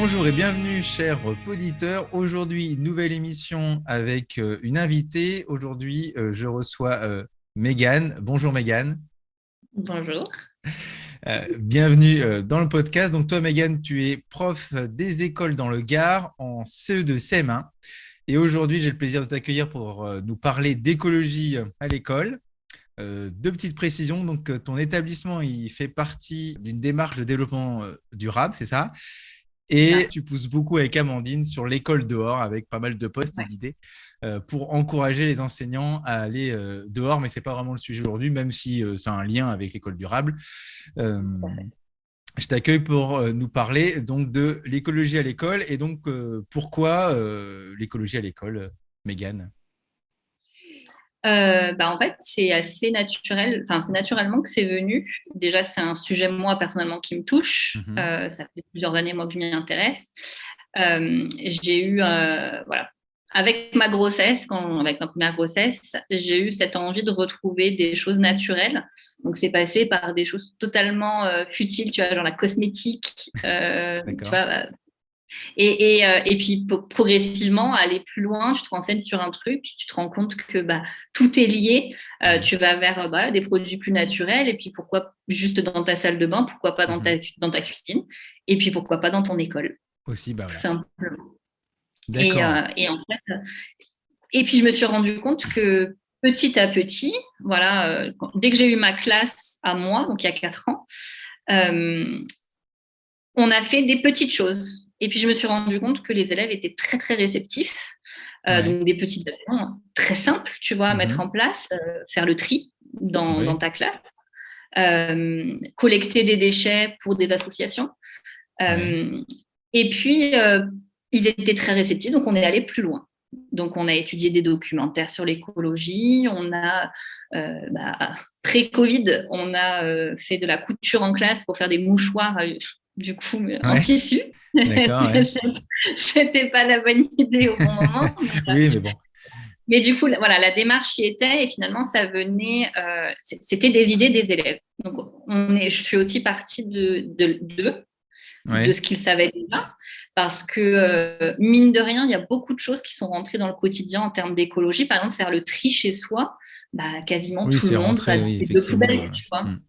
Bonjour et bienvenue, chers auditeurs. Aujourd'hui, nouvelle émission avec une invitée. Aujourd'hui, je reçois Mégane. Bonjour Mégane. Bonjour. Bienvenue dans le podcast. Donc toi, Mégane, tu es prof des écoles dans le Gard en CE2 CM1. Et aujourd'hui, j'ai le plaisir de t'accueillir pour nous parler d'écologie à l'école. Deux petites précisions. Donc, ton établissement, il fait partie d'une démarche de développement durable, c'est ça? C'est Et ça. tu pousses beaucoup avec Amandine sur l'école dehors avec pas mal de posts et Ouais, d'idées pour encourager les enseignants à aller dehors, mais ce n'est pas vraiment le sujet aujourd'hui, même si c'est un lien avec l'école durable. Euh, tout à fait. je t'accueille pour nous parler donc de l'écologie à l'école et donc pourquoi l'écologie à l'école, Mégane? En fait, c'est assez naturel. Enfin, c'est naturellement que c'est venu. Déjà, c'est un sujet, moi, personnellement, qui me touche. Mhm. Ça fait plusieurs années, moi, que je m'y intéresse. J'ai eu, voilà, avec ma grossesse, avec ma première grossesse, j'ai eu cette envie de retrouver des choses naturelles. Donc, c'est passé par des choses totalement futiles, tu vois, genre la cosmétique, tu D'accord. vois, et puis progressivement, aller plus loin, tu te renseignes sur un truc, puis tu te rends compte que bah, tout est lié. Ouais. Tu vas vers voilà, des produits plus naturels, et puis pourquoi juste dans ta salle de bain, pourquoi pas Mhm. dans ta cuisine, et puis pourquoi pas dans ton école, Aussi, bah tout ouais. simplement. D'accord. Et en fait, et puis je me suis rendu compte que petit à petit, voilà, dès que j'ai eu ma classe à moi, donc il y a 4 ans, euh, on a fait des petites choses. Et puis je me suis rendu compte que les élèves étaient très très réceptifs. Ouais. Donc des petites actions très simples, tu vois, à mettre Mhm. en place, faire le tri dans Oui. ta classe, collecter des déchets pour des associations. Ouais. Euh, et puis, ils étaient très réceptifs, donc on est allé plus loin. Donc, on a étudié des documentaires sur l'écologie, on a, pré-Covid, on a fait de la couture en classe pour faire des mouchoirs, du coup, en Ouais. tissu. D'accord, ouais. C'était pas la bonne idée au bon moment. Oui, mais bon. Mais du coup, voilà, la démarche y était et finalement, ça venait, c'était des idées des élèves. Donc, je suis aussi partie de Ouais. ce qu'ils savaient déjà, parce que, mine de rien, il y a beaucoup de choses qui sont rentrées dans le quotidien en termes d'écologie. Par exemple, faire le tri chez soi, bah, quasiment Oui, tout c'est le monde va rentré, dans oui, les deux effectivement. poubelles, tu vois. Hmm.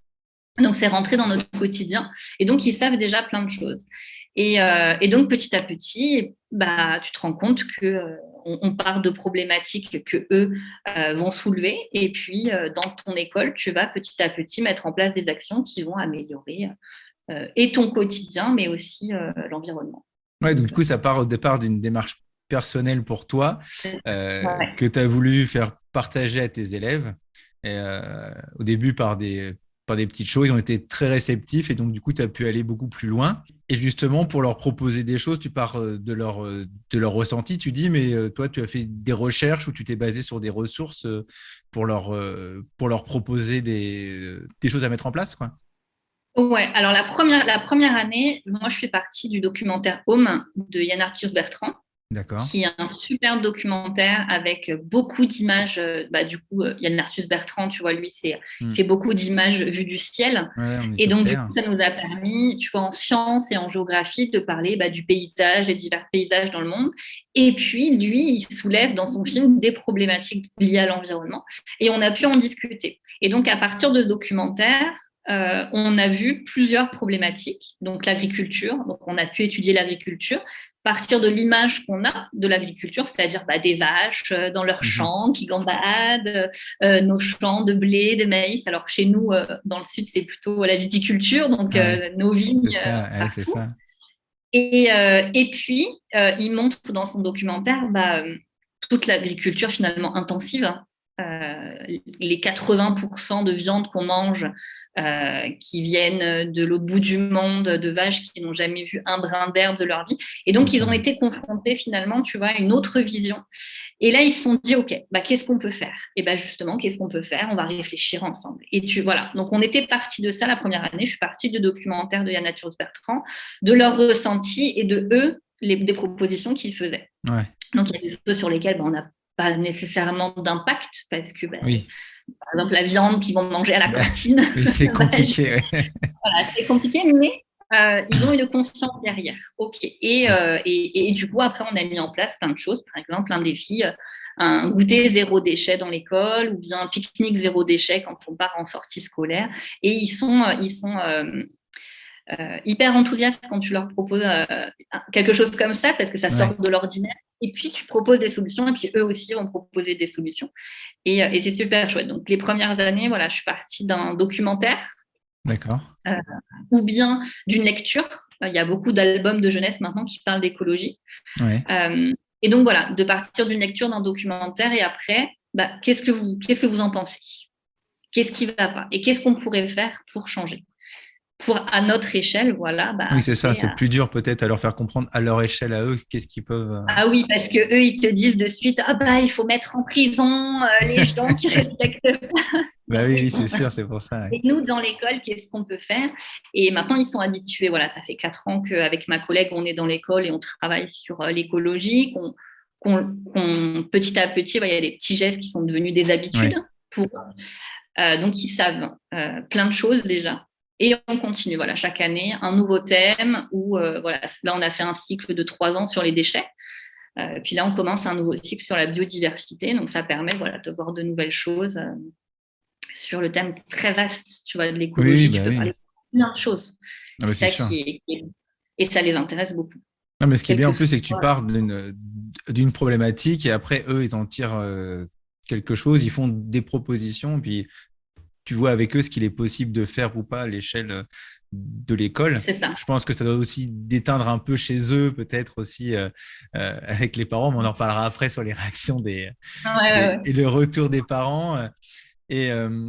Donc, c'est rentré dans notre quotidien. Et donc, ils savent déjà plein de choses. Et donc, petit à petit, bah, tu te rends compte que on part de problématiques que eux vont soulever. Et puis, dans ton école, tu vas petit à petit mettre en place des actions qui vont améliorer et ton quotidien, mais aussi l'environnement. Ouais, donc Donc, du coup, ça part au départ d'une démarche personnelle pour toi ouais. que tu as voulu faire partager à tes élèves. Et, au début, par des petites choses, ils ont été très réceptifs et donc du coup, tu as pu aller beaucoup plus loin. Et justement, pour leur proposer des choses, tu pars de leur ressenti, tu dis, mais toi, tu as fait des recherches ou tu t'es basé sur des ressources pour leur proposer des choses à mettre en place, quoi. Ouais, alors la première année, moi je fais partie du documentaire Home de Yann Arthus Bertrand, D'accord. qui est un superbe documentaire avec beaucoup d'images. Du coup, Yann Arthus Bertrand, tu vois, lui, il Hmm. fait beaucoup d'images vues du ciel. Ouais, en Et donc, du coup, hélicoptère. ça nous a permis, tu vois, en sciences et en géographie, de parler du paysage, des divers paysages dans le monde. Et puis, lui, il soulève dans son film des problématiques liées à l'environnement. Et on a pu en discuter. Et donc, à partir de ce documentaire, on a vu plusieurs problématiques. Donc, l'agriculture. Donc, on a pu étudier l'agriculture partir de l'image qu'on a de l'agriculture, c'est-à-dire des vaches dans leurs Mhm. champs qui gambadent, nos champs de blé, de maïs. Alors que chez nous, dans le sud, c'est plutôt la viticulture, donc Ouais, nos c'est vignes ça, ouais, c'est partout. ça. Et puis, il montre dans son documentaire toute l'agriculture finalement intensive. Les 80% de viande qu'on mange qui viennent de l'autre bout du monde, de vaches qui n'ont jamais vu un brin d'herbe de leur vie. Et C'est donc, ils ont ça. été confrontés finalement, tu vois, à une autre vision. Et là, ils se sont dit, OK, qu'est-ce qu'on peut faire? Et justement, qu'est-ce qu'on peut faire? On va réfléchir ensemble. Voilà. Donc, on était parti de ça la première année. Je suis partie de documentaires de Yann Arthus Bertrand, de leurs ressentis et de eux, des propositions qu'ils faisaient. Ouais, Donc, il y a des choses sur lesquelles on n'a pas nécessairement d'impact parce que, oui. par exemple, la viande qu'ils vont manger à la Bah, cantine, oui, c'est bah, compliqué. Ouais. voilà, c'est compliqué, mais Ils ont une conscience derrière. OK. Et du coup, après, on a mis en place plein de choses. Par exemple, un défi, un goûter zéro déchet dans l'école ou bien un pique-nique zéro déchet quand on part en sortie scolaire. Et ils sont hyper enthousiastes quand tu leur proposes quelque chose comme ça parce que ça Ouais, sort de l'ordinaire. Et puis, tu proposes des solutions et puis eux aussi vont proposer des solutions. Et c'est super chouette. Donc, les premières années, voilà, je suis partie d'un documentaire d'accord. euh, ou bien d'une lecture. Il y a beaucoup d'albums de jeunesse maintenant qui parlent d'écologie. Ouais. Euh, et donc, voilà, de partir d'une lecture, d'un documentaire et après, bah, qu'est-ce que vous en pensez? Qu'est-ce qui ne va pas? Et qu'est-ce qu'on pourrait faire pour changer? Pour, à notre échelle, voilà, bah, Oui, c'est ça. arriver C'est à. plus dur peut-être à leur faire comprendre à leur échelle à eux qu'est-ce qu'ils peuvent. Ah oui, parce que eux, ils te disent de suite, ah bah, il faut mettre en prison les gens qui respectent pas. Bah oui, Oui, oui, bon. c'est sûr, c'est pour ça. Ouais. Et nous, dans l'école, qu'est-ce qu'on peut faire? Et maintenant, ils sont habitués. Voilà, ça fait 4 ans qu'avec ma collègue, on est dans l'école et on travaille sur l'écologie. Petit à petit, il y a des petits gestes qui sont devenus des habitudes Ouais. pour donc, ils savent plein de choses déjà. Et on continue, voilà, chaque année, un nouveau thème où, voilà, là, on a fait un cycle de 3 ans sur les déchets. Puis là, on commence un nouveau cycle sur la biodiversité. Donc, ça permet, voilà, de voir de nouvelles choses sur le thème très vaste, tu vois, de Oui, oui, l'écologie. Tu bah peux oui. parler de plein de choses. Ah bah C'est c'est ça sûr. qui est. Et ça les intéresse beaucoup. Non, mais ce qui est Quel bien que en plus, c'est que tu soit. pars d'une problématique et après, eux, ils en tirent quelque chose, ils font des propositions, puis tu vois avec eux ce qu'il est possible de faire ou pas à l'échelle de l'école. C'est ça. Je pense que ça doit aussi déteindre un peu chez eux, peut-être aussi avec les parents, mais on en reparlera après sur les réactions Ouais, ouais, ouais. et le retour des parents. Et, euh,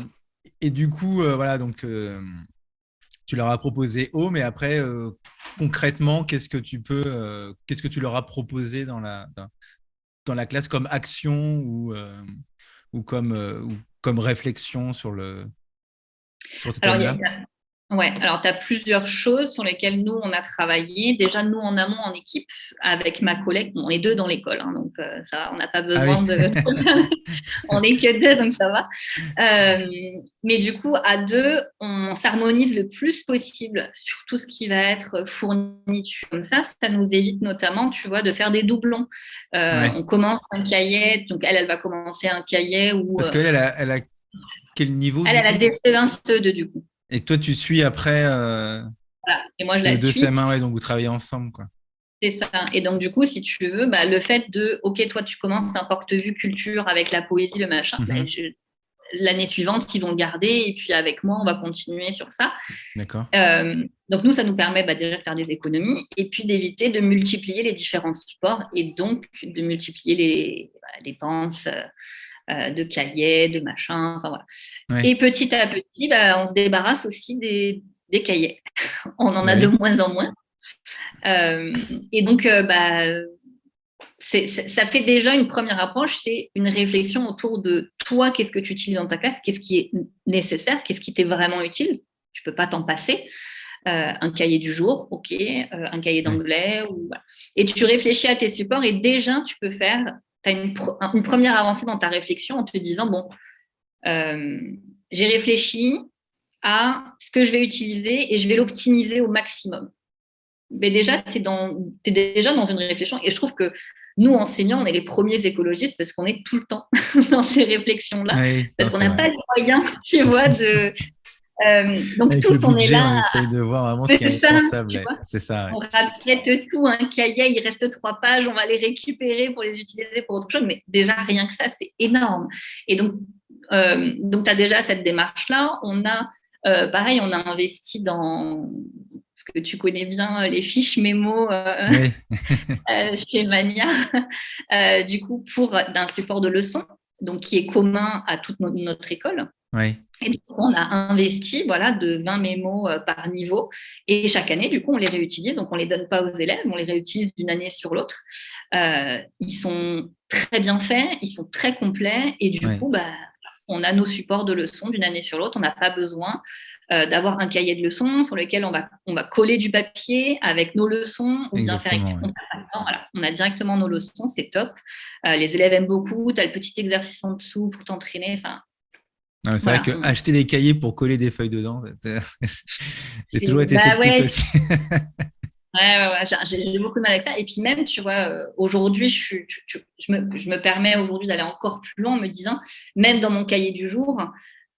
et du coup, voilà, donc tu leur as proposé haut, mais après, concrètement, qu'est-ce que tu leur as proposé dans la classe comme action ou comme réflexion sur ce Alors, thème-là? ouais, alors tu as plusieurs choses sur lesquelles nous, on a travaillé. Déjà, nous, en amont, en équipe, avec ma collègue, on est deux dans l'école, hein, donc ça, on n'a pas Ah oui. besoin de. On n'est que deux, donc ça va. Euh, mais du coup, à deux, on s'harmonise le plus possible sur tout ce qui va être fourniture. Comme ça nous évite notamment, tu vois, de faire des doublons. Ouais. On commence un cahier, donc elle va commencer un cahier où Parce qu'elle, elle a quel niveau elle, du elle a coup? des CE1, CE2 du coup. Et toi, tu suis après Voilà. Et moi, je la CE2, suis. CM1, ouais, donc vous travaillez ensemble, quoi. C'est ça. Et donc, du coup, si tu veux, bah, le fait de, OK, toi, tu commences un porte-vue culture avec la poésie, le machin, bah, Mhm. l'année suivante, ils vont le garder. Et puis, avec moi, on va continuer sur ça. D'accord. Donc, nous, ça nous permet bah, déjà de faire des économies et puis d'éviter de multiplier les différents supports et donc de multiplier les dépenses de cahiers, de machins. Enfin, voilà. Ouais. Et petit à petit, bah, on se débarrasse aussi des cahiers. On en Bah a de oui. moins en moins. Et donc, bah, ça fait déjà une première approche, c'est une réflexion autour de toi, qu'est-ce que tu utilises dans ta classe, qu'est-ce qui est nécessaire, qu'est-ce qui t'est vraiment utile. Tu peux pas t'en passer. Un cahier du jour, ok, un cahier Ouais. d'anglais, voilà. Et tu réfléchis à tes supports et déjà tu peux faire, tu as une première avancée dans ta réflexion en te disant, bon, euh, j'ai réfléchi à ce que je vais utiliser et je vais l'optimiser au maximum. Mais déjà, tu es déjà dans une réflexion. Et je trouve que nous, enseignants, on est les premiers écologistes parce qu'on est tout le temps dans ces réflexions-là, Ouais. Non, parce qu'on c'est n'a vrai. pas les moyens, tu vois, de. Donc, Avec le tous, on est budget, on là. essaye de voir vraiment ce qui est C'est ça, indispensable. tu Ouais. vois. C'est ça. Ouais. On rachète tout, un cahier, il reste 3 pages, on va les récupérer pour les utiliser pour autre chose. Mais déjà, rien que ça, c'est énorme. Et donc tu as déjà cette démarche-là. Pareil, on a investi dans ce que tu connais bien, les fiches mémo Oui. chez Mania, du coup, pour d'un support de leçon, donc qui est commun à toute notre école. Oui. Et du coup, on a investi voilà, de 20 mémos par niveau. Et chaque année, du coup, on les réutilise. Donc, on ne les donne pas aux élèves, on les réutilise d'une année sur l'autre. Ils sont très bien faits, ils sont très complets. Et du Oui. coup, bah, on a nos supports de leçons d'une année sur l'autre. On n'a pas besoin d'avoir un cahier de leçons sur lequel on va coller du papier avec nos leçons ou bien faire Exactement. écrire. Ouais. Voilà, on a directement nos leçons, c'est top. Les élèves aiment beaucoup. Tu as le petit exercice en dessous pour t'entraîner. Enfin, C'est vrai Voilà. que acheter des cahiers pour coller des feuilles dedans, j'ai toujours été Bah sceptique ouais, aussi. ouais, j'ai beaucoup de mal avec ça. Et puis même, tu vois, aujourd'hui, je me permets aujourd'hui d'aller encore plus loin en me disant, même dans mon cahier du jour,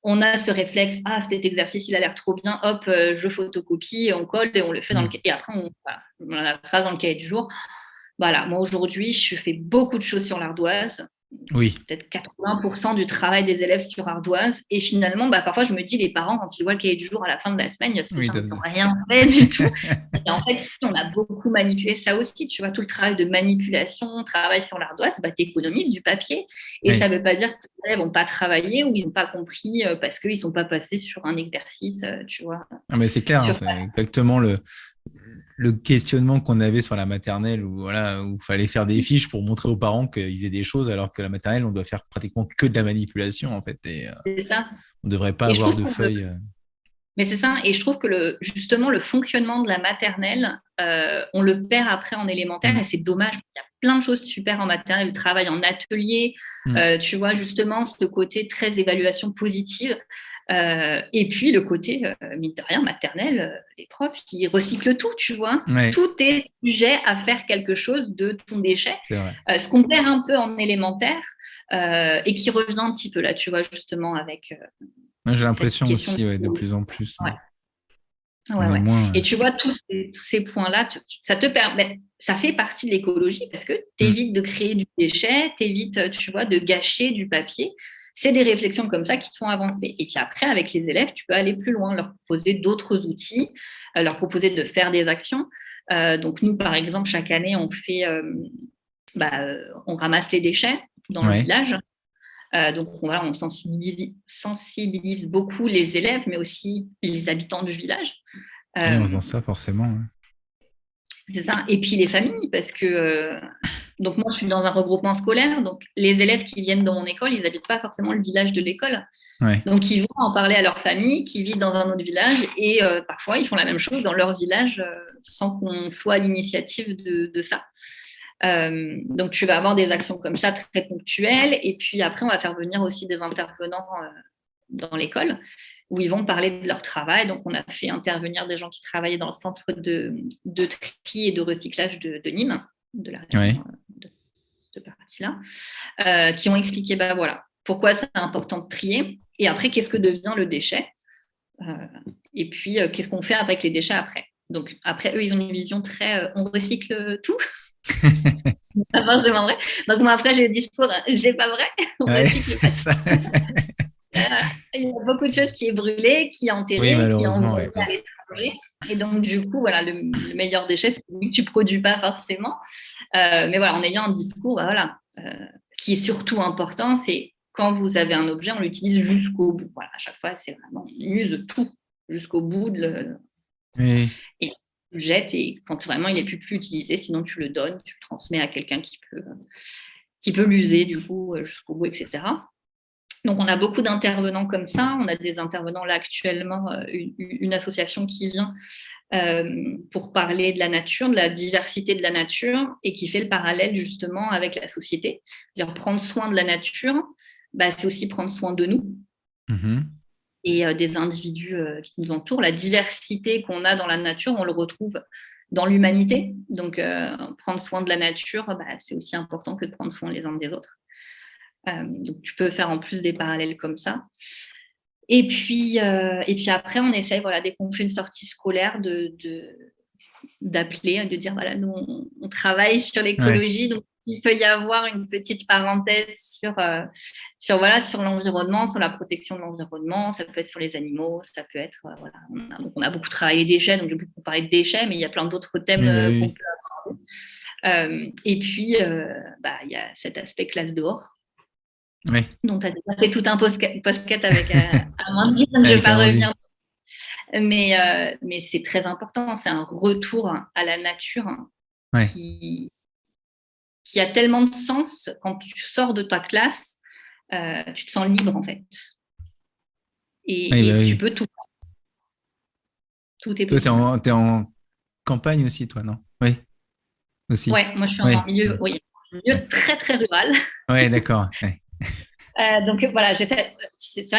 on a ce réflexe, ah, cet exercice, il a l'air trop bien, hop, je photocopie, on colle et on le fait dans le cahier. Et après, on a la trace dans le cahier du jour. Voilà, moi aujourd'hui, je fais beaucoup de choses sur l'ardoise, Oui, peut-être 80% du travail des élèves sur ardoise. Et finalement, bah, parfois, je me dis, les parents, quand ils voient le cahier du jour à la fin de la semaine, ils se oui, disent, ils n'ont rien fait du tout. Et en fait, on a beaucoup manipulé ça aussi. Tu vois, tout le travail de manipulation, travail sur l'ardoise, bah, tu économises du papier. Et ça oui. ne veut pas dire que les élèves n'ont pas travaillé ou ils n'ont pas compris parce qu'ils ne sont pas passés sur un exercice, tu vois. Ah, mais c'est clair, hein, c'est exactement le questionnement qu'on avait sur la maternelle où voilà, où fallait faire des fiches pour montrer aux parents qu'ils faisaient des choses alors que la maternelle, on doit faire pratiquement que de la manipulation en fait. Et C'est ça. on ne devrait pas Et je avoir trouve de que feuilles. Mais c'est ça, et je trouve que justement le fonctionnement de la maternelle, on le perd après en élémentaire, et c'est dommage. Il y a plein de choses super en maternelle, le travail en atelier, tu vois, justement, ce côté très évaluation positive. Et puis le côté, mine de rien, maternelle, les profs qui recyclent tout, tu vois. Ouais, Tout est sujet à faire quelque chose de ton déchet. c'est vrai. Ce qu'on perd un peu en élémentaire, et qui revient un petit peu là, tu vois, justement, avec Moi, j'ai cette l'impression question aussi, ouais, de de... plus en plus. Ouais. On Ouais, est ouais. moins. Et tu vois, tous ces points-là, ça te permet, ça fait partie de l'écologie parce que tu Hmm. évites de créer du déchet, tu évites, tu vois, de gâcher du papier. C'est des réflexions comme ça qui te font avancer. Et puis après, avec les élèves, tu peux aller plus loin, leur proposer d'autres outils, leur proposer de faire des actions. Donc nous, par exemple, chaque année, on ramasse les déchets dans le Ouais. village. Donc voilà, on sensibilise beaucoup les élèves, mais aussi les habitants du village. Et en Euh, faisant ça, forcément. Ouais. c'est ça. Et puis les familles, parce que donc moi je suis dans un regroupement scolaire, donc les élèves qui viennent dans mon école, ils n'habitent pas forcément le village de l'école. Ouais. Donc ils vont en parler à leur famille qui vit dans un autre village et parfois ils font la même chose dans leur village sans qu'on soit à l'initiative de ça. Donc tu vas avoir des actions comme ça très ponctuelles et puis après on va faire venir aussi des intervenants dans l'école où ils vont parler de leur travail. Donc, on a fait intervenir des gens qui travaillaient dans le centre de tri et de recyclage de Nîmes, de la région Ouais. de cette partie-là, qui ont expliqué, bah voilà, pourquoi c'est important de trier et après, qu'est-ce que devient le déchet et puis, qu'est-ce qu'on fait avec les déchets après. Donc, après, eux, ils ont une vision très on recycle tout. C'est pas vrai. Donc, moi, après, j'ai le discours, c'est pas vrai, on Ouais. recycle pas. Ça. Il y a beaucoup de choses qui est brûlé, qui est Oui, enterré, qui est malheureusement, envoyé ouais. à l'étranger. Et donc, du coup, voilà, le meilleur déchet, c'est celui que tu ne produis pas forcément. Mais voilà, en ayant un discours, bah, voilà, qui est surtout important, c'est quand vous avez un objet, on l'utilise jusqu'au bout. Voilà, à chaque fois, c'est vraiment, on use tout jusqu'au bout Oui. et tu le jettes. Et quand vraiment il n'est plus utilisé, sinon tu le donnes, tu le transmets à quelqu'un qui peut l'user, du coup, jusqu'au bout, etc. Donc, on a beaucoup d'intervenants comme ça. On a des intervenants là actuellement, une association qui vient pour parler de la nature, de la diversité de la nature et qui fait le parallèle justement avec la société. C'est-à-dire prendre soin de la nature, bah, c'est aussi prendre soin de nous Mhm. et des individus qui nous entourent. La diversité qu'on a dans la nature, on le retrouve dans l'humanité. Donc, prendre soin de la nature, bah, c'est aussi important que de prendre soin les uns des autres. Donc, tu peux faire en plus des parallèles comme ça. Et puis après, on essaye, voilà, dès qu'on fait une sortie scolaire, d'appeler, de dire, voilà, nous, on travaille sur Ouais. l'écologie, donc il peut y avoir une petite parenthèse sur l'environnement, sur la protection de l'environnement, ça peut être sur les animaux, ça peut être, voilà, on a beaucoup travaillé les déchets, donc j'ai beaucoup parlé de déchets, mais il y a plein d'autres thèmes Oui, bah qu'on oui. peut aborder. Et puis, il y a cet aspect classe dehors. Oui. Donc, tu as déjà fait tout un podcast avec Amandine, je ne vais Avec pas Amandine. revenir. Mais c'est très important. C'est un retour à la nature Ouais. qui a tellement de sens quand tu sors de ta classe. Tu te sens libre, en fait. Oui, bah Et tu oui. peux tout. Tout est Toi, possible. t'es en campagne aussi, toi, non? Oui, aussi. Ouais, moi, je suis Oui. en milieu, oui, un milieu Ouais, très, très rural. ouais, d'accord. Ouais. Donc voilà, c'est vrai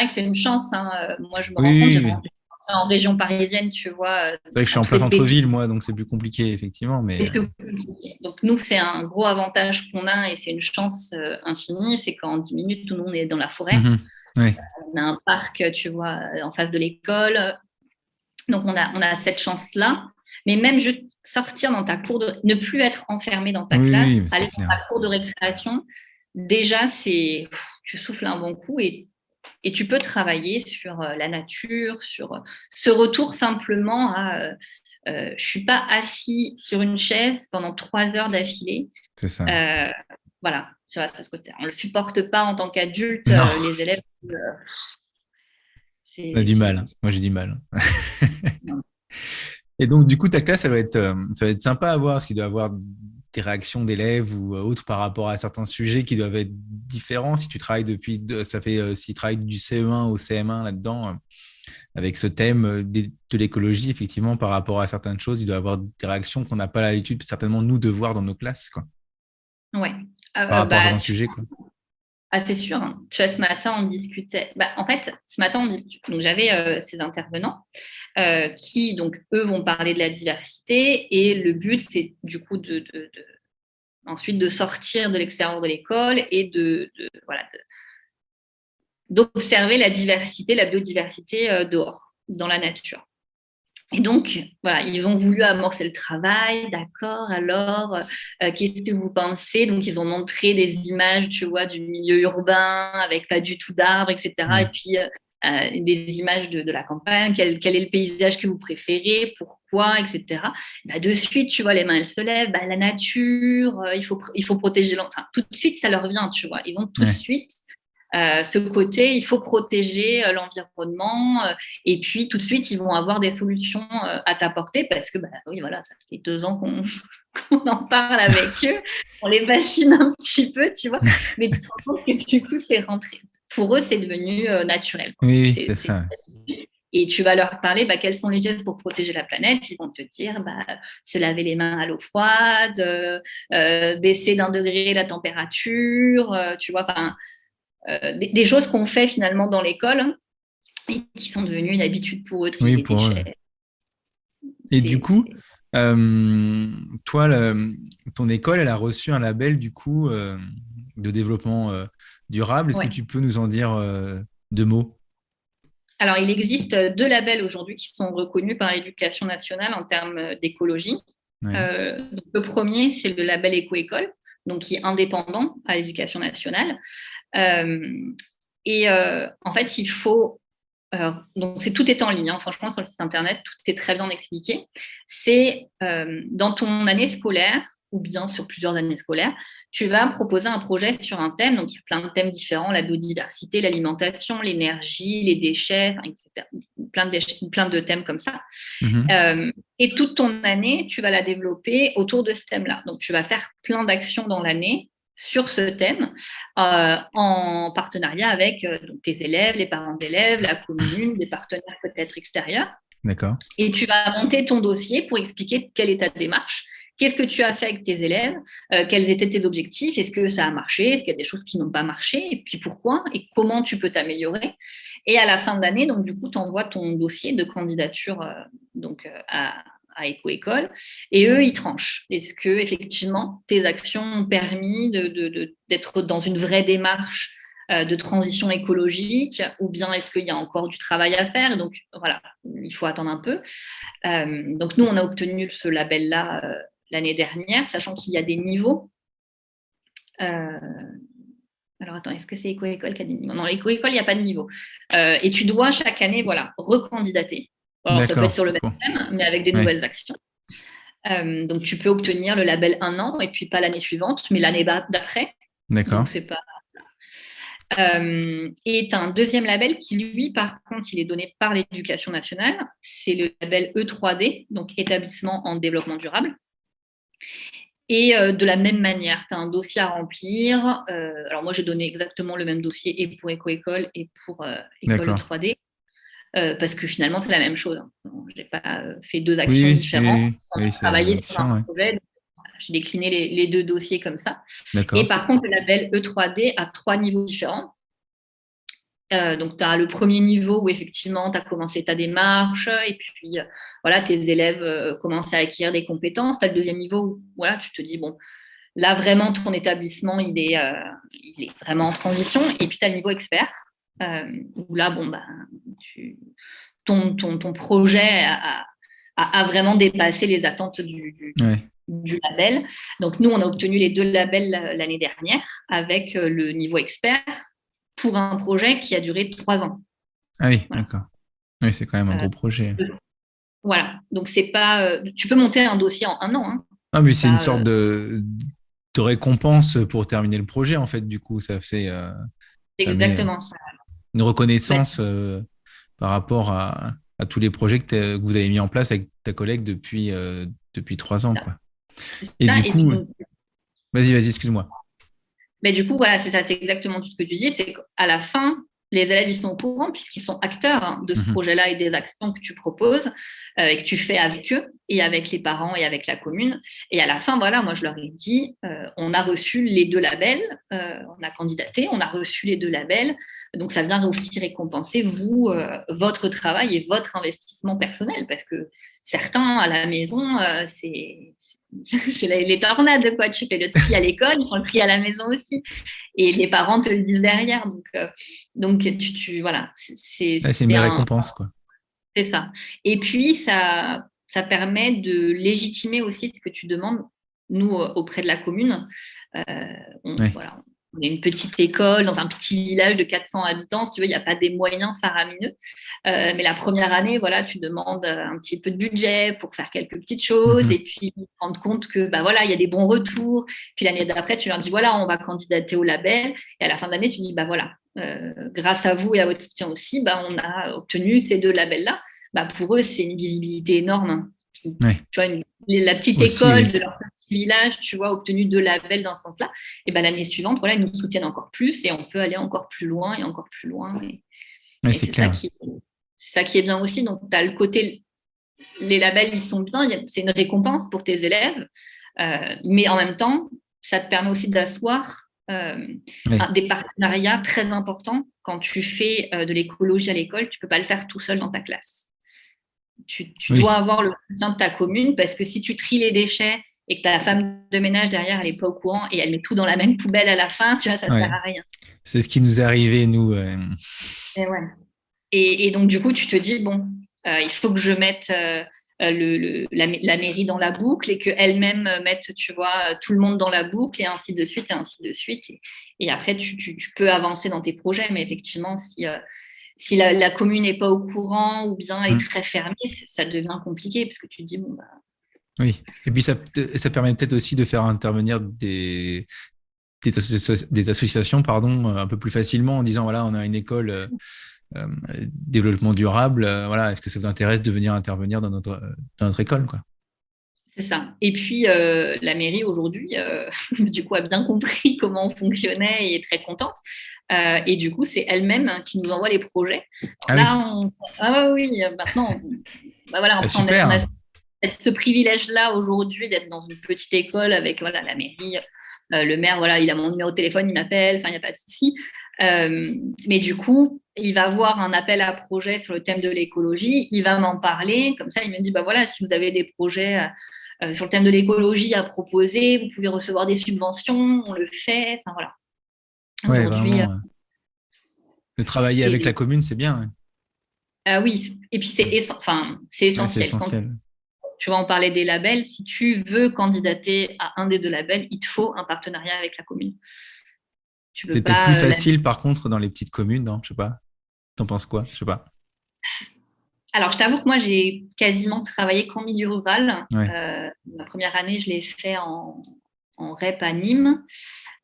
que c'est une chance. Hein. Moi, je me rends compte, Oui, j'ai oui, oui. grandi en région parisienne, tu vois, C'est vrai que je suis dans en tous plein les pays. centre-ville, moi, donc c'est plus compliqué, effectivement. Mais C'est plus compliqué. Donc nous, c'est un gros avantage qu'on a et c'est une chance infinie, c'est qu'en 10 minutes, tout le monde est dans la forêt. mhm. Ouais, On a un parc, tu vois, en face de l'école. Donc on a cette chance-là. Mais même juste sortir dans ta cour de... ne plus être enfermé dans ta oui, classe, oui, c'est aller dans clair. ta cour de récréation, déjà, tu souffles un bon coup et tu peux travailler sur la nature, sur ce retour simplement à je suis pas assis sur une chaise pendant 3 heures d'affilée. C'est ça. Euh, voilà, tu vois, ça, ce côté. On le supporte pas en tant qu'adulte, Non, les élèves. on a du mal, hein. Moi, j'ai du mal. Et donc, du coup, ta classe, ça va être sympa à voir, parce qu'il doit y avoir des réactions d'élèves ou autres par rapport à certains sujets qui doivent être différents. Si tu travailles si tu travailles du CE1 au CM1 là-dedans, avec ce thème de l'écologie, effectivement, par rapport à certaines choses, il doit y avoir des réactions qu'on n'a pas l'habitude, certainement, nous, de voir dans nos classes, quoi, Ouais. par rapport à Bah, certains sujets, quoi. c'est sûr. Hein. Tu vois, ce matin, on discutait. Bah, en fait, ce matin, donc j'avais ces intervenants qui, donc, eux, vont parler de la diversité et le but, c'est du coup ensuite de sortir de l'extérieur de l'école et voilà, d'observer la diversité, la biodiversité dehors, dans la nature. Et donc, voilà, ils ont voulu amorcer le travail, d'accord, alors, qu'est-ce que vous pensez? Donc, ils ont montré des images, tu vois, du milieu urbain, avec pas du tout d'arbres, etc. Et Ouais, puis, des images de la campagne, quel est le paysage que vous préférez, pourquoi, etc. Bah, de suite, tu vois, les mains, elles se lèvent, bah, la nature, il faut protéger l'enfant. Enfin, tout de suite, ça leur vient, tu vois. Ils vont tout de ouais, suite ce côté, il faut protéger l'environnement et puis tout de suite, ils vont avoir des solutions à t'apporter parce que, bah, oui, voilà, ça fait 2 ans qu'on en parle avec eux, on les bassine un petit peu, tu vois, mais tu te rends compte que du coup, c'est rentré. Pour eux, c'est devenu naturel. Quoi. oui, oui, c'est ça. Et tu vas leur parler, bah, quels sont les gestes pour protéger la planète. Ils vont te dire, bah, se laver les mains à l'eau froide, baisser d'1 degré la température, tu vois, enfin, des choses qu'on fait finalement dans l'école et qui sont devenues une habitude pour eux, trier Oui, les pour eux. déchets. Et du C'est, coup, c'est... toi, ton école, elle a reçu un label du coup de développement durable. Est-ce que Ouais. tu peux nous en dire deux mots? Alors, il existe 2 labels aujourd'hui qui sont reconnus par l'éducation nationale en termes d'écologie. Oui. Donc, le premier, c'est le label Éco-École, donc qui est indépendant à l'éducation nationale. Euh, en fait, il faut donc tout est en ligne, hein. Franchement, sur le site internet, tout est très bien expliqué. C'est dans ton année scolaire ou bien sur plusieurs années scolaires, tu vas proposer un projet sur un thème. Donc, il y a plein de thèmes différents, la biodiversité, l'alimentation, l'énergie, les déchets, etc. Plein de thèmes comme ça. Mhm. Et toute ton année, tu vas la développer autour de ce thème-là. Donc, tu vas faire plein d'actions dans l'année sur ce thème en partenariat avec donc tes élèves, les parents d'élèves, la commune, des partenaires peut-être extérieurs. D'accord. Et tu vas monter ton dossier pour expliquer quelle est ta démarche, qu'est-ce que tu as fait avec tes élèves, quels étaient tes objectifs, est-ce que ça a marché, est-ce qu'il y a des choses qui n'ont pas marché, et puis pourquoi, et comment tu peux t'améliorer. Et à la fin de l'année, donc du coup, tu envoies ton dossier de candidature à Éco-École, et eux, ils tranchent. Est-ce que effectivement tes actions ont permis d'être dans une vraie démarche de transition écologique, ou bien est-ce qu'il y a encore du travail à faire? Donc voilà, il faut attendre un peu. Donc nous, on a obtenu ce label-là l'année dernière, sachant qu'il y a des niveaux. Euh, alors attends, est-ce que c'est Éco-École qui a des niveaux? Non, Éco-École, il n'y a pas de niveau. Et tu dois chaque année, voilà, recandidater. Alors ça peut être D'accord. sur le même Bon. thème, mais avec des Ouais. nouvelles actions. Donc tu peux obtenir le label un an et puis pas l'année suivante, mais l'année d'après. D'accord. Donc c'est pas. Et tu as un deuxième label qui, lui, par contre, il est donné par l'éducation nationale. C'est le label E3D, donc établissement en développement durable. Et de la même manière, tu as un dossier à remplir. Alors moi, j'ai donné exactement le même dossier et pour Éco-École et pour École D'accord. E3D, parce que finalement, c'est la même chose. Hein. Je n'ai pas fait 2 actions Oui, oui, différentes. oui, On oui, a c'est la même travaillé sur un mission, ouais. projet. Donc, voilà, j'ai décliné les 2 dossiers comme ça. Et D'accord. par contre, le label E3D a 3 niveaux différents. Donc, tu as le premier niveau où effectivement, tu as commencé ta démarche et puis voilà, tes élèves commencent à acquérir des compétences. Tu as le deuxième niveau où voilà, tu te dis, bon, là, vraiment, ton établissement, il est vraiment en transition. Et puis, tu as le niveau expert où là, bon, ben, ton projet a vraiment dépassé les attentes du label. Donc, nous, on a obtenu les 2 labels l'année dernière avec le niveau expert pour un projet qui a duré 3 ans. Ah oui, Voilà. d'accord. Oui, c'est quand même un gros projet. Voilà. Donc, c'est pas. Tu peux monter un dossier en 1 an. Hein. Ah, mais c'est une Pas, sorte de récompense pour terminer le projet, en fait, du coup. c'est Ça met exactement ça. une Ouais. reconnaissance par rapport à tous les projets que vous avez mis en place avec ta collègue depuis 3 ans, Ça. quoi. Et Ça. du Et puis, coup, donc, vas-y, excuse-moi. mais du coup, voilà, c'est ça, c'est exactement tout ce que tu dis. C'est qu'à la fin, les élèves, ils sont au courant puisqu'ils sont acteurs de ce Mhm. projet-là et des actions que tu proposes et que tu fais avec eux et avec les parents et avec la commune. Et à la fin, voilà, moi, je leur ai dit, on a reçu les 2 labels, on a candidaté, on a reçu les 2 labels. Donc, ça vient aussi récompenser, vous, votre travail et votre investissement personnel parce que certains, à la maison, c'est les tornades, quoi. Tu fais le tri à l'école, ils font le tri à la maison aussi. Et les parents te le disent derrière. Donc voilà, Ouais, c'est une belle récompense, quoi. c'est ça. Et puis, ça permet de légitimer aussi ce que tu demandes, nous, auprès de la commune. Euh, Ouais. voilà, on est une petite école dans un petit village de 400 habitants. Si tu veux, il n'y a pas des moyens faramineux. Mais la première année, voilà, tu demandes un petit peu de budget pour faire quelques petites choses Mhm. et puis te rendre compte que bah, voilà, il y a des bons retours. Puis l'année d'après, tu leur dis voilà, on va candidater au label. Et à la fin de l'année, tu dis bah voilà, grâce à vous et à votre soutien aussi, bah, on a obtenu ces 2 labels-là. Bah, pour eux, c'est une visibilité énorme. Tu Ouais. vois, la petite Aussi, école oui. de leur petit village, tu vois, obtenu 2 labels dans ce sens-là. Et bah, l'année suivante, voilà, ils nous soutiennent encore plus et on peut aller encore plus loin et encore plus loin. Ouais, Et c'est c'est clair. ça qui est bien aussi. Donc, tu as le côté, les labels, ils sont bien, c'est une récompense pour tes élèves, mais en même temps, ça te permet aussi d'asseoir Ouais. des partenariats très importants. Quand tu fais de l'écologie à l'école, tu ne peux pas le faire tout seul dans ta classe. Tu dois Oui. avoir le soutien de ta commune parce que si tu tries les déchets et que ta femme de ménage derrière, elle n'est pas au courant et elle met tout dans la même poubelle à la fin, tu vois, ça ne sert Ouais. à rien. C'est ce qui nous est arrivé, nous. Et, ouais. Et donc, du coup, tu te dis, bon, il faut que je mette la mairie dans la boucle et qu'elle-même mette, tu vois, tout le monde dans la boucle et ainsi de suite et ainsi de suite. Et après, tu peux avancer dans tes projets. Mais effectivement, si la commune n'est pas au courant ou bien est Mm. très fermée, ça devient compliqué parce que tu te dis, bon, bah, Oui. Et puis, ça permet peut-être aussi de faire intervenir des associations, pardon, un peu plus facilement en disant, voilà, on a une école euh, développement durable, voilà, est-ce que ça vous intéresse de venir intervenir dans notre école, quoi. c'est ça. Et puis, la mairie aujourd'hui, du coup, a bien compris comment on fonctionnait et est très contente. Et du coup, c'est elle-même qui nous envoie les projets. Ah Alors oui. là, ah oui, maintenant, bah voilà, Ah, après, on a super. ce privilège-là aujourd'hui d'être dans une petite école avec voilà, la mairie. Le maire, voilà, il a mon numéro de téléphone, il m'appelle, enfin, il n'y a pas de souci. Mais du coup, il va avoir un appel à projet sur le thème de l'écologie, il va m'en parler, comme ça, il me dit, bah voilà, si vous avez des projets sur le thème de l'écologie à proposer, vous pouvez recevoir des subventions, on le fait, enfin voilà. Ouais, Aujourd'hui, vraiment. De travailler avec la c'est... commune, c'est bien. oui, et puis c'est Ouais, c'est essentiel. Quand essentiel. tu vas en parler des labels, si tu veux candidater à un des 2 labels, il te faut un partenariat avec la commune. Tu C'est peux peut-être plus pas facile, par contre, dans les petites communes, non? Je sais pas. T'en penses quoi? Je sais pas. Alors, je t'avoue que moi, j'ai quasiment travaillé qu'en milieu rural. Ouais. Ma première année, je l'ai fait en REP à Nîmes.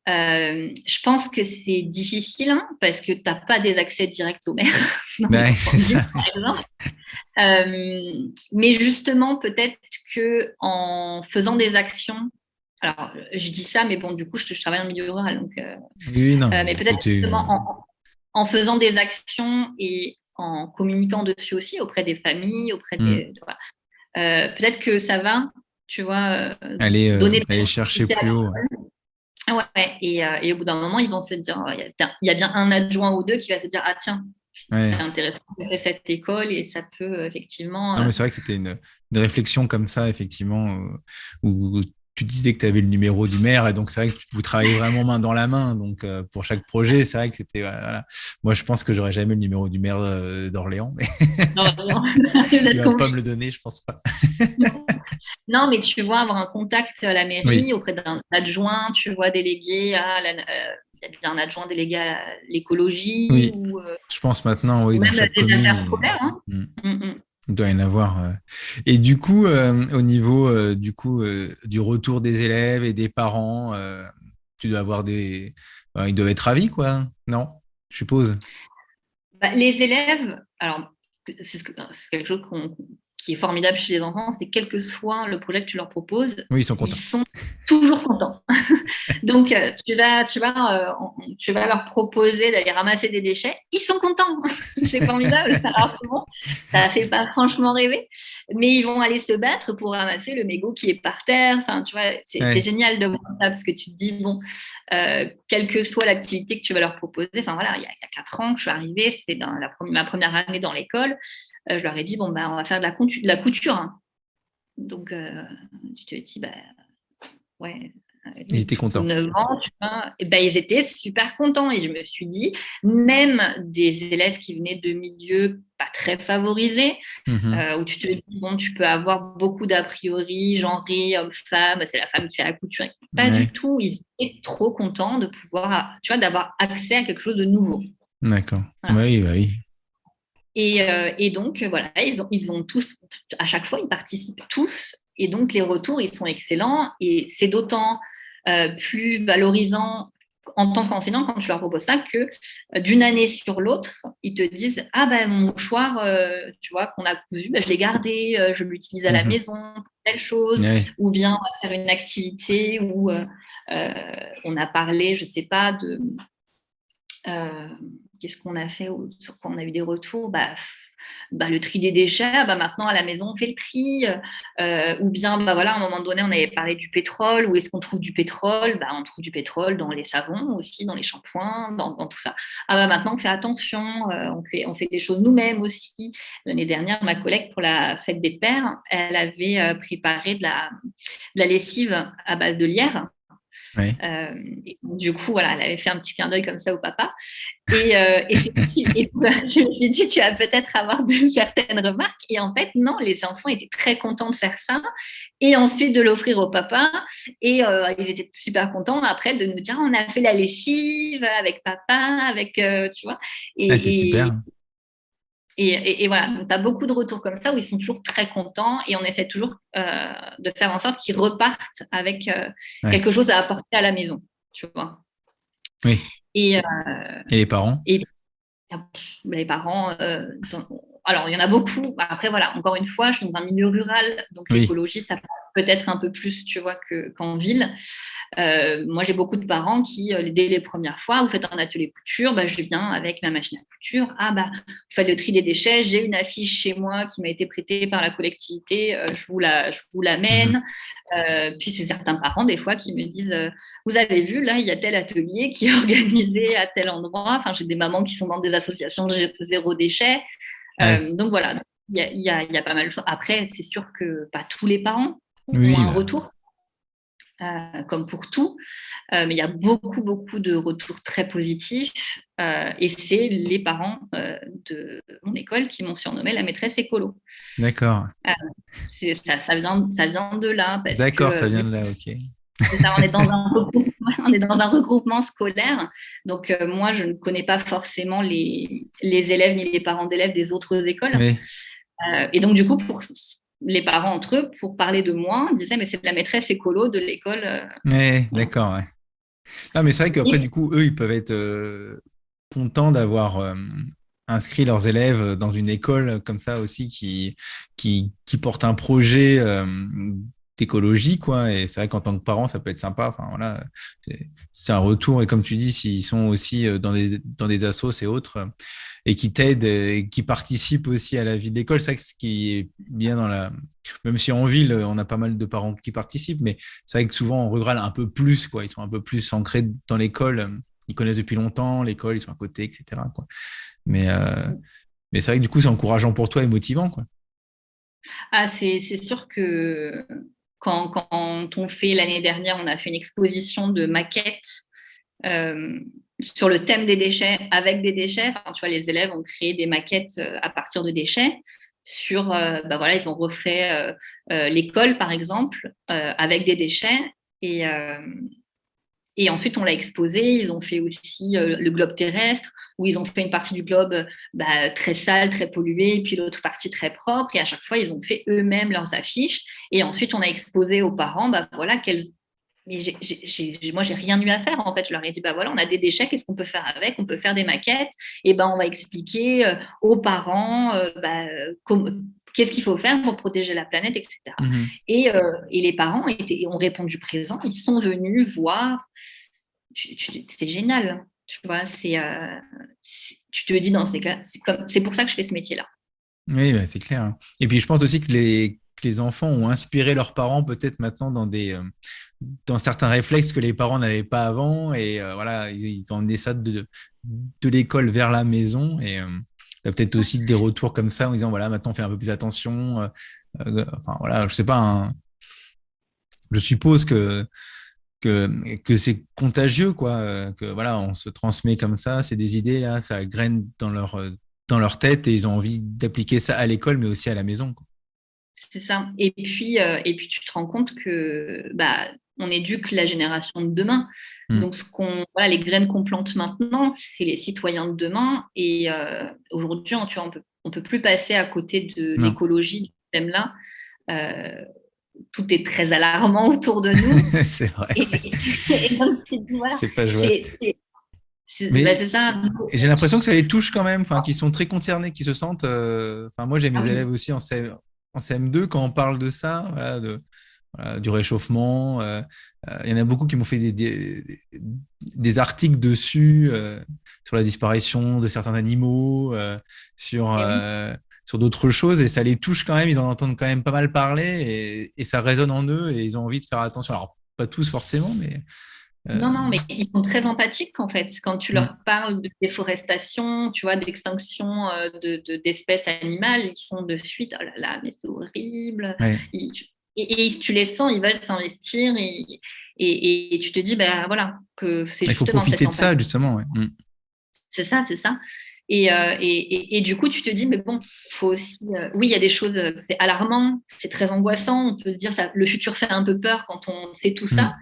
Je pense que c'est difficile hein, parce que tu n'as pas des accès directs aux maires dans les Ouais, c'est grandes villes, ça. par exemple. Mais justement, peut-être que en faisant des actions, alors je dis ça, mais bon, du coup, je travaille en milieu rural, donc, Oui, non, mais mais peut-être c'était. justement en faisant des actions et en communiquant dessus aussi auprès des familles, auprès des, Hmm. voilà. Peut-être que ça va, tu vois, Aller, donner de la aller chercher visibilité à plus haut. Ouais. Ah ouais, et au bout d'un moment, ils vont se dire, il y a bien un adjoint ou deux qui va se dire, ah tiens, c'est Ouais. intéressant de faire cette école et ça peut effectivement. Non, mais c'est vrai que c'était une réflexion comme ça, effectivement, où tu disais que tu avais le numéro du maire, et donc c'est vrai que vous travaillez vraiment main dans la main. Donc, pour chaque projet, c'est vrai que c'était. Voilà. Moi, je pense que j'aurais jamais le numéro du maire d'Orléans, mais Non, non, il laisse va pas tomber. me le donner, je pense pas. Non, mais tu vois, avoir un contact à la Oui, mairie auprès d'un adjoint, tu vois, délégué il y a bien un adjoint délégué à l'écologie oui. Je pense maintenant, ou oui, dans même chaque des commune, affaires scolaires. Hein. Hmm. Mm, mm. Il doit y en avoir. Et du coup, au niveau du retour des élèves et des parents, tu dois avoir ils doivent être ravis, quoi, non? Je suppose. Bah, les élèves, alors, c'est quelque chose qui est formidable chez les enfants, c'est quel que soit le projet que tu leur proposes, Oui, ils sont ils contents. sont toujours contents. Donc, tu vas leur proposer d'aller ramasser des déchets. Ils sont contents. C'est formidable. Alors, bon, ça ne fait pas franchement rêver. Mais ils vont aller se battre pour ramasser le mégot qui est par terre. Enfin, tu vois, c'est Ouais. génial de voir ça parce que tu te dis, bon, quelle que soit l'activité que tu vas leur proposer. Enfin, voilà, il y a 4 ans que je suis arrivée, c'était dans ma première année dans l'école. Je leur ai dit, bon, bah, on va faire de la couture. Hein. Donc, tu te dis, bah, ouais, Ils étaient contents. 9 ans, tu vois, et ben, ils étaient super contents. Et je me suis dit, même des élèves qui venaient de milieux pas très favorisés, Mhm. où tu te dis, bon, tu peux avoir beaucoup d'a priori, genrés, homme-femme, c'est la femme qui fait la couture. Pas du Ouais. tout. Ils étaient trop contents de pouvoir, tu vois, d'avoir accès à quelque chose de nouveau. D'accord. Voilà. Oui, bah oui. Et donc, voilà, ils ont tous, à chaque fois, ils participent tous. Et donc, les retours, ils sont excellents. Et c'est d'autant plus valorisant en tant qu'enseignant quand tu leur proposes ça que d'une année sur l'autre, ils te disent, ah ben mon mouchoir, tu vois, qu'on a cousu, ben, je l'ai gardé, je l'utilise à la Mhm. maison, pour telle chose, Ouais. ou bien on va faire une activité où euh, on a parlé, je sais pas, de euh, qu'est-ce qu'on a fait sur quoi on a eu des retours le tri des déchets, maintenant à la maison on fait le tri, ou bien voilà, à un moment donné on avait parlé du pétrole, où est-ce qu'on trouve du pétrole, on trouve du pétrole dans les savons aussi, dans les shampoings, dans tout ça. Maintenant on fait attention, on fait des choses nous-mêmes aussi. L'année dernière, ma collègue pour la fête des pères, elle avait préparé de la lessive à base de lierre. Ouais. Et du coup, voilà, elle avait fait un petit clin d'œil comme ça au papa. Je me suis dit, tu vas peut-être avoir de certaines remarques. Et en fait, non, les enfants étaient très contents de faire ça. Et ensuite de l'offrir au papa. Et ils étaient super contents après de nous dire, on a fait la lessive avec papa, avec, tu vois. Ah, c'est Et, et, super. et voilà, donc tu as beaucoup de retours comme ça où ils sont toujours très contents et on essaie toujours de faire en sorte qu'ils repartent avec Ouais. quelque chose à apporter à la maison, tu vois. Oui. Et, Et les parents? et les parents, alors il y en a beaucoup. Après, voilà, encore une fois, je suis dans un milieu rural, donc Oui. l'écologie, ça peut être un peu plus, tu vois, qu'en ville. Moi, j'ai beaucoup de parents qui, dès les premières fois, vous faites un atelier couture, je viens avec ma machine à couture. Ah, vous faites le tri des déchets. J'ai une affiche chez moi qui m'a été prêtée par la collectivité. Je vous Mhm. l'amène. Puis, c'est certains parents, des fois, qui me disent vous avez vu, là, il y a tel atelier qui est organisé à tel endroit. Enfin, j'ai des mamans qui sont dans des associations de zéro déchet. Ouais. Donc, voilà. Il y a pas mal de choses. Après, c'est sûr que pas tous les parents ont Oui, un bah. retour, comme pour tout. Mais il y a beaucoup, beaucoup de retours très positifs. Et c'est les parents de mon école qui m'ont surnommée la maîtresse écolo. D'accord. Euh, ça vient de là, parce que D'accord, ça vient vu de là, ok. que ça, on est dans un regroupement scolaire. Donc, moi, je ne connais pas forcément les élèves ni les parents d'élèves des autres écoles. Oui. Et donc, du coup, pour les parents entre eux, pour parler de moi, disaient, mais c'est la maîtresse écolo de l'école. Ouais, Voilà. d'accord, ouais. Non, mais c'est vrai qu'après, Et du coup, eux, ils peuvent être contents d'avoir inscrit leurs élèves dans une école comme ça aussi qui porte un projet d'écologie, quoi. Et c'est vrai qu'en tant que parent, ça peut être sympa. Enfin, voilà, c'est un retour. Et comme tu dis, s'ils sont aussi dans des assos et autres, et qui t'aident et qui participent aussi à la vie de l'école, c'est vrai que ce qui est bien même si en ville, on a pas mal de parents qui participent, mais c'est vrai que souvent en rural, un peu plus, quoi. Ils sont un peu plus ancrés dans l'école. Ils connaissent depuis longtemps l'école, ils sont à côté, etc., quoi. Mais, euh, mais c'est vrai que du coup, c'est encourageant pour toi et motivant, quoi. Ah, c'est sûr que quand on fait l'année dernière, on a fait une exposition de maquettes euh, sur le thème des déchets avec des déchets. Enfin, tu vois, les élèves ont créé des maquettes à partir de déchets. Bah voilà, ils ont refait l'école, par exemple, avec des déchets. Et, euh, et ensuite, on l'a exposé. Ils ont fait aussi le globe terrestre, où ils ont fait une partie du globe très sale, très polluée, et puis l'autre partie très propre. Et à chaque fois, ils ont fait eux-mêmes leurs affiches. Et ensuite, on a exposé aux parents, voilà, mais moi, j'ai rien eu à faire. En fait, je leur ai dit, voilà, on a des déchets, qu'est-ce qu'on peut faire avec? On peut faire des maquettes. Et on va expliquer aux parents qu'est-ce qu'il faut faire pour protéger la planète, etc. Mhm. Et les parents ont répondu présent. Ils sont venus voir. C'est génial. Tu vois, tu te dis dans ces cas, c'est pour ça que je fais ce métier-là. Oui, bah, c'est clair, hein. Et puis, je pense aussi que les enfants ont inspiré leurs parents peut-être maintenant dans certains réflexes que les parents n'avaient pas avant. Et voilà, ils ont emmené ça de l'école vers la maison. Et tu as peut-être aussi des retours comme ça en disant, voilà, maintenant on fait un peu plus attention. Enfin, voilà, je sais pas, hein. Je suppose que c'est contagieux, quoi. Que voilà, on se transmet comme ça, c'est des idées, là, ça graine dans leur tête et ils ont envie d'appliquer ça à l'école, mais aussi à la maison, quoi. C'est ça. Et puis tu te rends compte que on éduque la génération de demain. Mm. Donc voilà, les graines qu'on plante maintenant, c'est les citoyens de demain. Et aujourd'hui, tu vois, on peut plus passer à côté de Non, l'écologie, du thème-là. Euh, Tout est très alarmant autour de nous. c'est vrai. Et donc, tu te dis, voilà, C'est pas joyeux. c'est Mais ça. j'ai l'impression que ça les touche quand même, enfin, qu'ils sont très concernés, qu'ils se sentent. Enfin, moi, j'ai Ah mes oui, élèves aussi en CM2 quand on parle de ça, voilà, voilà, du réchauffement. Il y en a beaucoup qui m'ont fait des articles dessus sur la disparition de certains animaux, sur et oui. sur d'autres choses, et ça les touche quand même. Ils en entendent quand même pas mal parler, et ça résonne en eux, et ils ont envie de faire attention. Alors, pas tous forcément, mais euh, Non, non, mais ils sont très empathiques en fait. Quand tu leur mm, parles de déforestation, tu vois, d'extinction d'espèces animales, ils sont de suite, oh là là, mais c'est horrible. ouais. Et tu les sens, ils veulent s'investir et tu te dis, voilà, que c'est Il faut justement cette profiter de empathie. ça, justement. Ouais. Mm. C'est ça, c'est ça. Et du coup, tu te dis, mais bon, faut aussi. Oui, il y a des choses, c'est alarmant, c'est très angoissant. On peut se dire, ça, le futur fait un peu peur quand on sait tout ça,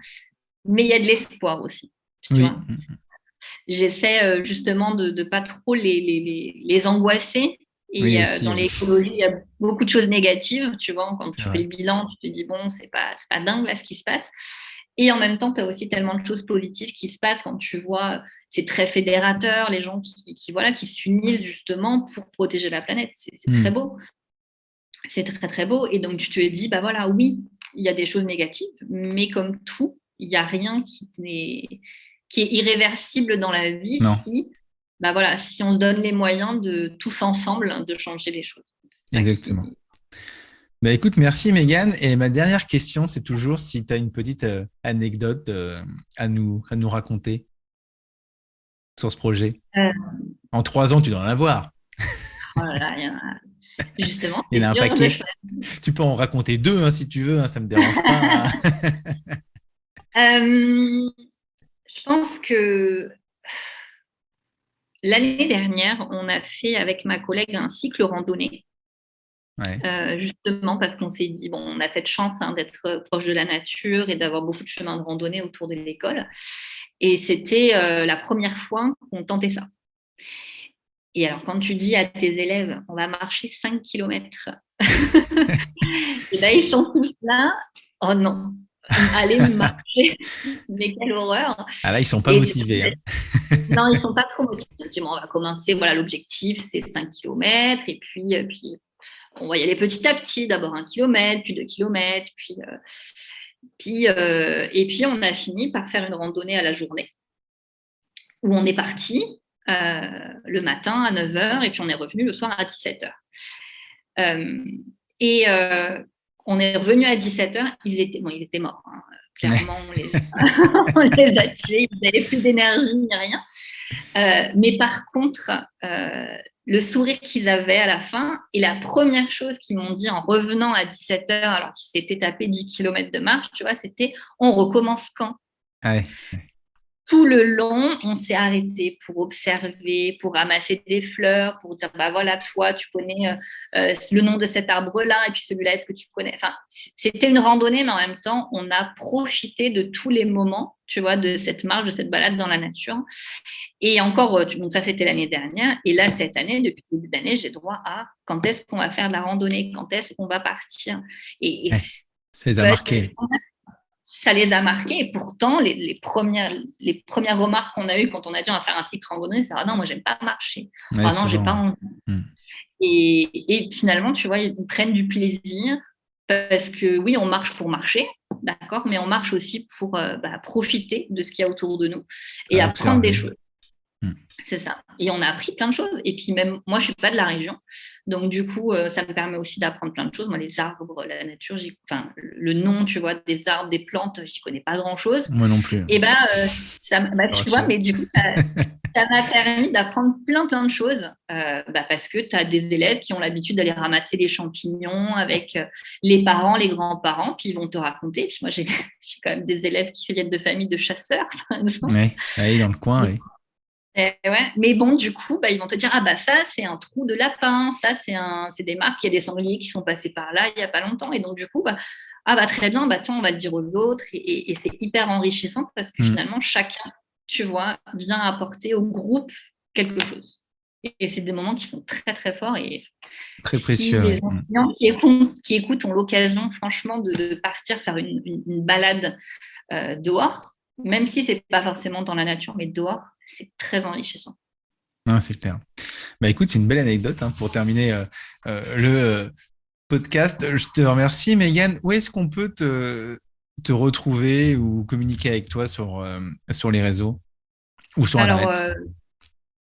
Mm. mais il y a de l'espoir aussi. Tu Oui. vois, j'essaie justement de pas trop les angoisser. Oui, Et aussi, dans oui. l'écologie, il y a beaucoup de choses négatives. Tu vois, quand C'est tu fais vrai. le bilan, tu te dis, bon, c'est pas dingue là ce qui se passe. Et en même temps, tu as aussi tellement de choses positives qui se passent quand tu vois, c'est très fédérateur, les gens voilà, qui s'unissent justement pour protéger la planète. C'est très Mm. beau. C'est très, très beau. Et donc, tu te dis, voilà, oui, il y a des choses négatives, mais comme tout, il n'y a rien qui est irréversible dans la vie Non, si, voilà, si on se donne les moyens de tous ensemble de changer les choses. C'est ça exactement. Bah, écoute, merci Megan. Et ma dernière question, c'est toujours si tu as une petite anecdote à nous raconter sur ce projet. euh, En 3 ans, tu dois en avoir. oh là là, justement, Il y c'est en a un dur de paquet. choisir. Tu peux en raconter deux hein, si tu veux, hein, ça me dérange pas, hein. Euh, je pense que l'année dernière, on a fait avec ma collègue un cycle randonnée. Ouais. Justement parce qu'on s'est dit, bon, on a cette chance d'être proche de la nature et d'avoir beaucoup de chemins de randonnée autour de l'école. Et c'était la première fois qu'on tentait ça. Et alors, quand tu dis à tes élèves, on va marcher 5 kilomètres, et là, ils sont tous là, oh non, allez marcher, mais quelle horreur. Ah là, ils sont pas Et motivés, hein. non, ils ne sont pas trop motivés. Je dis, bon, on va commencer, voilà, l'objectif, c'est 5 kilomètres, et puis on va y aller petit à petit, d'abord 1 kilomètre, puis 2 kilomètres, et puis on a fini par faire une randonnée à la journée, où on est parti le matin à 9 heures et puis on est revenu le soir à 17 heures. Euh, et On est revenu à 17h, ils étaient morts. Hein. Clairement, on les a tués, ils n'avaient plus d'énergie ni rien. Mais par contre, le sourire qu'ils avaient à la fin, et la première chose qu'ils m'ont dit en revenant à 17h, alors qu'ils s'étaient tapés 10 km de marche, tu vois, c'était « on recommence quand ?» Ouais. Tout le long, on s'est arrêté pour observer, pour ramasser des fleurs, pour dire, bah voilà, toi, tu connais le nom de cet arbre-là, et puis celui-là, est-ce que tu connais? Enfin, c'était une randonnée, mais en même temps, on a profité de tous les moments, tu vois, de cette marche, de cette balade dans la nature. Et encore, donc ça, c'était l'année dernière. Et là, cette année, depuis le début d'année, j'ai droit à quand est-ce qu'on va faire de la randonnée, quand est-ce qu'on va partir. Et ça les a marqués. Ça les a marqués. Et pourtant, les premières remarques qu'on a eues quand on a dit on va faire un cycle randonnée, c'est « Ah non, moi, j'aime pas marcher. Ouais, ah non, j'ai pas envie. » Et finalement, tu vois, ils prennent du plaisir parce que oui, on marche pour marcher, d'accord, mais on marche aussi pour profiter de ce qu'il y a autour de nous et apprendre des choses. C'est ça. Et on a appris plein de choses. Et puis même, moi, je ne suis pas de la région. Donc, du coup, ça me permet aussi d'apprendre plein de choses. Moi, les arbres, la nature, le nom, tu vois, des arbres, des plantes, je n'y connais pas grand-chose. Moi non plus. Et tu vois, mais du coup, ça m'a permis d'apprendre plein de choses parce que tu as des élèves qui ont l'habitude d'aller ramasser les champignons avec les parents, les grands-parents, puis ils vont te raconter. Puis moi, j'ai quand même des élèves qui viennent de familles de chasseurs, par exemple. Oui, dans le coin, oui. Ouais. Mais bon, du coup, ils vont te dire, ah bah ça, c'est un trou de lapin, ça, c'est des marques, il y a des sangliers qui sont passés par là il n'y a pas longtemps. Et donc, du coup, très bien, tiens, on va le dire aux autres. Et c'est hyper enrichissant parce que finalement, chacun, tu vois, vient apporter au groupe quelque chose. Et c'est des moments qui sont très, très forts. Et très précieux. Les enseignants qui écoutent ont l'occasion, franchement, de partir faire une balade dehors, même si ce n'est pas forcément dans la nature, mais dehors, c'est très enrichissant. Non, c'est clair. Écoute, c'est une belle anecdote pour terminer le podcast. Je te remercie, Mégane. Où est-ce qu'on peut te retrouver ou communiquer avec toi sur les réseaux ou sur Internet?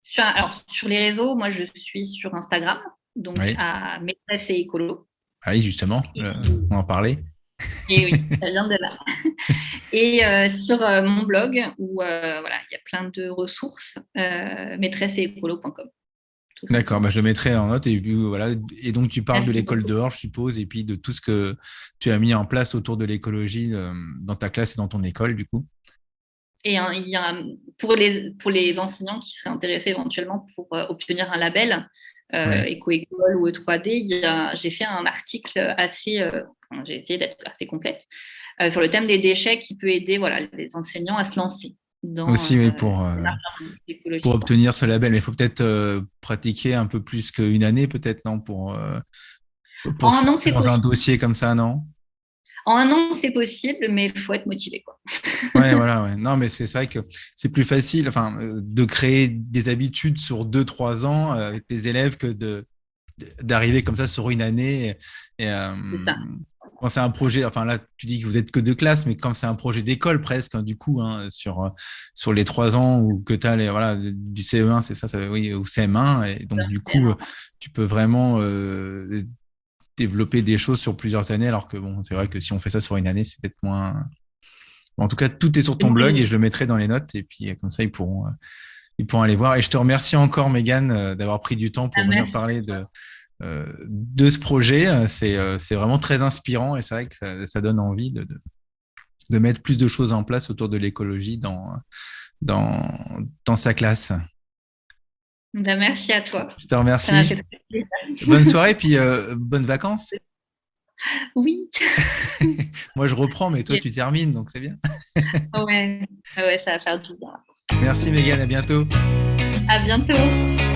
Sur les réseaux, moi, je suis sur Instagram, donc à Maîtresse et Écolo. Ah oui, justement, on en parlait. Et oui, ça vient de là. Et sur mon blog, où il y a plein de ressources, maîtresseetécolo.com. D'accord, je le mettrai en note. Et puis, voilà. Et donc, tu parles de l'école dehors, je suppose, et puis de tout ce que tu as mis en place autour de l'écologie dans ta classe et dans ton école, du coup. Et il y a, pour les enseignants qui seraient intéressés éventuellement pour obtenir un label, éco-école ou E3D, j'ai fait un article j'ai essayé d'être assez complète, sur le thème des déchets qui peut aider les enseignants à se lancer. Aussi, oui, pour obtenir ce label. Mais il faut peut-être pratiquer un peu plus qu'une année, peut-être, non, pour dans un dossier comme ça, non? En un an, c'est possible, mais il faut être motivé, quoi. Ouais. Non, mais c'est vrai que c'est plus facile, de créer des habitudes sur 2-3 ans avec les élèves que d'arriver comme ça sur une année. C'est ça. Quand c'est un projet, là, tu dis que vous êtes que 2 classes, mais quand c'est un projet d'école presque, du coup, sur les 3 ans ou que tu as du CE1, c'est ça, oui, ou CM1, et donc du coup, tu peux vraiment développer des choses sur plusieurs années, alors que c'est vrai que si on fait ça sur une année, c'est peut-être moins. En tout cas, tout est sur ton blog et je le mettrai dans les notes, et puis comme ça, ils pourront aller voir. Et je te remercie encore, Mégane, d'avoir pris du temps pour venir parler de ce projet. C'est vraiment très inspirant et c'est vrai que ça donne envie de mettre plus de choses en place autour de l'écologie dans sa classe. Merci à toi. Je te remercie. Bonne soirée, puis bonnes vacances. Oui. Moi, je reprends, mais toi, tu termines, donc c'est bien. Ouais, ça va faire du bien. Merci, Mégane. À bientôt. À bientôt.